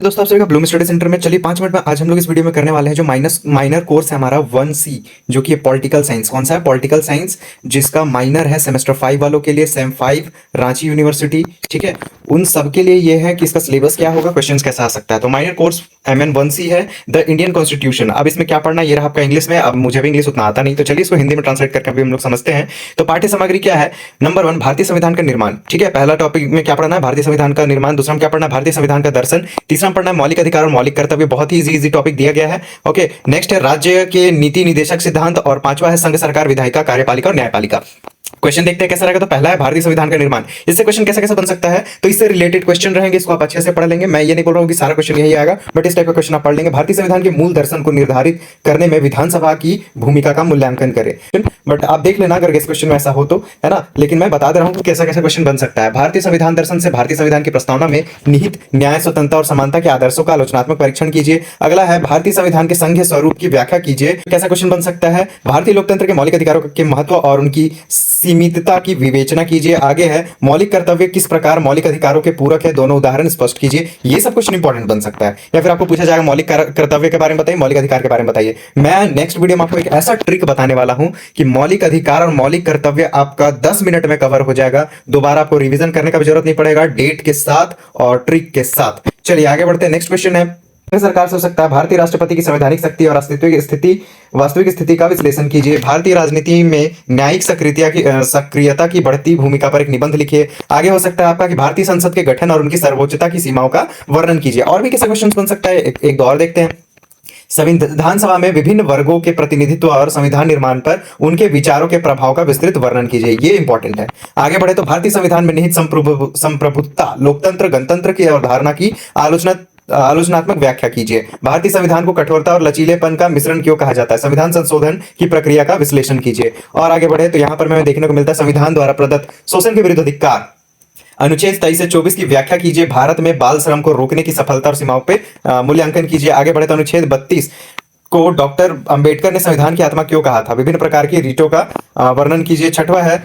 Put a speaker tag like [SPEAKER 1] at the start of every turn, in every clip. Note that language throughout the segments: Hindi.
[SPEAKER 1] दोस्तों आप सभी का ब्लूम स्टडी सेंटर में। चलिए 5 मिनट में आज हम लोग इस वीडियो में करने वाले हैं जो माइनर कोर्स है हमारा 1C, जो कि पॉलिटिकल साइंस। कौन सा है? पॉलिटिकल साइंस, जिसका माइनर है सेमेस्टर 5 वालों के लिए, सेम 5 रांची यूनिवर्सिटी। ठीक है, उन सब के लिए ये है कि इसका सिलेबस क्या होगा, क्वेश्चंस कैसा आ सकता है। तो माइनर कोर्स MN 1C है द इंडियन कॉन्स्टिट्यूशन। अब इसमें क्या पढ़ना है, ये रहा आपका इंग्लिश में। अब मुझे भी इंग्लिश उतना आता नहीं, तो चलिए इसको हिंदी में ट्रांसलेट करके अभी हम लोग समझते हैं। तो पाठ्य सामग्री क्या है? नंबर 1, भारतीय संविधान का निर्माण। ठीक है, पहला टॉपिक में क्या पढ़ना है? भारतीय संविधान का निर्माण। दूसरा में क्या पढ़ना है? भारतीय संविधान का दर्शन। तीसरा में पढ़ना है मौलिक अधिकार और मौलिक कर्तव्य। बहुत ही इजी टॉपिक दिया गया है। ओके, नेक्स्ट है राज्य के नीति निदेशक सिद्धांत, और पांचवा है संघ सरकार, विधायिका, कार्यपालिका और न्यायपालिका। क्वेश्चन देखते हैं कैसा रहेगा। तो पहला है भारतीय संविधान का निर्माण। इससे क्वेश्चन कैसे कैसे बन सकता है, तो इससे रिलेटेड क्वेश्चन रहेंगे, इसको आप अच्छे से पढ़ लेंगे। मैं ये नहीं बोल रहा हूं कि सारा क्वेश्चन यही आएगा, बट इस टाइप का क्वेश्चन आप पढ़ लेंगे। भारतीय संविधान के मूल दर्शन को निर्धारित करने में विधानसभा की भूमिका का मूल्यांकन करें। बट आप देख लेना अगर इस क्वेश्चन में ऐसा हो तो, है ना। लेकिन मैं बता दे रहा हूं कि कैसा कैसा क्वेश्चन बन सकता है। भारतीय संविधान दर्शन से भारतीय संविधान की प्रस्तावना में निहित न्याय, स्वतंत्रता और समानता के आदर्शों का आलोचनात्मक परीक्षण कीजिए। अगला है भारतीय संविधान के संघीय स्वरूप की व्याख्या कीजिए। कैसा क्वेश्चन बन सकता है? भारतीय लोकतंत्र के मौलिक अधिकारों के महत्व और उनकी सीमितता की विवेचना कीजिए। आगे है मौलिक कर्तव्य किस प्रकार मौलिक अधिकारों के पूरक है, दोनों उदाहरण स्पष्ट कीजिए। ये सब क्वेश्चन इंपॉर्टेंट बन सकता है। या फिर आपको पूछा जाएगा मौलिक कर्तव्य के बारे में बताइए, मौलिक अधिकार के बारे में बताइए। मैं नेक्स्ट वीडियो में आपको एक ऐसा ट्रिक बताने वाला हूं कि मौलिक अधिकार और मौलिक कर्तव्य आपका 10 मिनट में कवर हो जाएगा। दोबारा आपको रिवीजन करने का भी जरूरत नहीं पड़ेगा, डेट के साथ और ट्रिक के साथ। चलिए आगे बढ़ते हैं। नेक्स्ट क्वेश्चन है, सरकार से हो सकता है भारतीय राष्ट्रपति की संवैधानिक शक्ति और वास्तविक स्थिति का विश्लेषण कीजिए। भारतीय राजनीति में न्यायिक सक्रियता की बढ़ती भूमिका पर एक निबंध लिखिए। आगे हो सकता है आपका कि भारतीय संसद के गठन और उनकी सर्वोच्चता की सीमाओं का वर्णन कीजिए। और भी कैसे क्वेश्चन बन सकता है, एक दो और देखते हैं। संविधान सभा में विभिन्न वर्गों के प्रतिनिधित्व और संविधान निर्माण पर उनके विचारों के प्रभाव का विस्तृत वर्णन कीजिए। ये इंपॉर्टेंट है। आगे बढ़े तो भारतीय संविधान में निहित संप्रभुता, लोकतंत्र, गणतंत्र की अवधारणा की आलोचनात्मक व्याख्या कीजिए। भारतीय संविधान को कठोरता और लचीलेपन का मिश्रण क्यों कहा जाता है? संविधान संशोधन की प्रक्रिया का विश्लेषण कीजिए। और आगे बढ़े तो यहां पर हमें देखने को मिलता है संविधान द्वारा प्रदत्त शोषण के विरुद्ध अधिकार, अनुच्छेद 23 से 24 की व्याख्या कीजिए। भारत में बाल श्रम को रोकने की सफलता और सीमाओं पे मूल्यांकन कीजिए। आगे बढ़े तो अनुच्छेद 32 को डॉक्टर अंबेडकर ने संविधान की आत्मा क्यों कहा था? विभिन्न प्रकार की रीटों का वर्णन कीजिए। छठवां है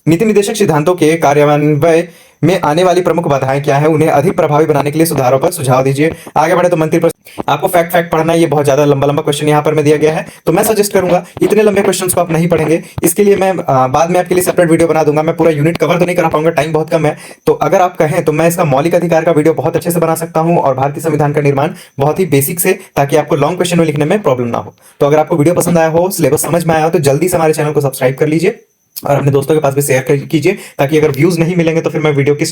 [SPEAKER 1] नीति निदेशक सिद्धांतों के कार्यान्वयन में आने वाली प्रमुख बाधाएं क्या है, उन्हें अधिक प्रभावी बनाने के लिए सुधारों पर सुझाव दीजिए। आगे बढ़े तो मंत्री आपको फैक्ट पढ़ना है। ये बहुत ज्यादा लंबा क्वेश्चन यहाँ पर मैं दिया गया है, तो मैं सजेस्ट करूंगा इतने लंबे क्वेश्चंस को आप नहीं पढ़ेंगे। इसके लिए मैं बाद में आपके लिए सेपरेट वीडियो बना दूंगा। मैं पूरा यूनिट कवर तो नहीं करा पाऊंगा, टाइम बहुत कम है। तो अगर आप कहें तो मैं इसका मौलिक अधिकार का वीडियो बहुत अच्छे से बना सकता हूं, और भारतीय संविधान का निर्माण बहुत ही बेसिक से, ताकि आपको लॉन्ग क्वेश्चन में लिखने में प्रॉब्लम ना हो। तो अगर आपको वीडियो पसंद आया हो, सिलेबस समझ में आया हो, तो जल्दी से हमारे चैनल को सब्सक्राइब कर लीजिए और अपने दोस्तों के पास भी शेयर कीजिए, ताकि अगर व्यूज नहीं मिलेंगे तो फिर मैं वीडियो की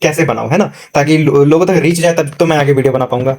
[SPEAKER 1] कैसे बनाऊं, है ना, ताकि लोगों तक रीच जाए, तब तो मैं आगे वीडियो बना पाऊंगा।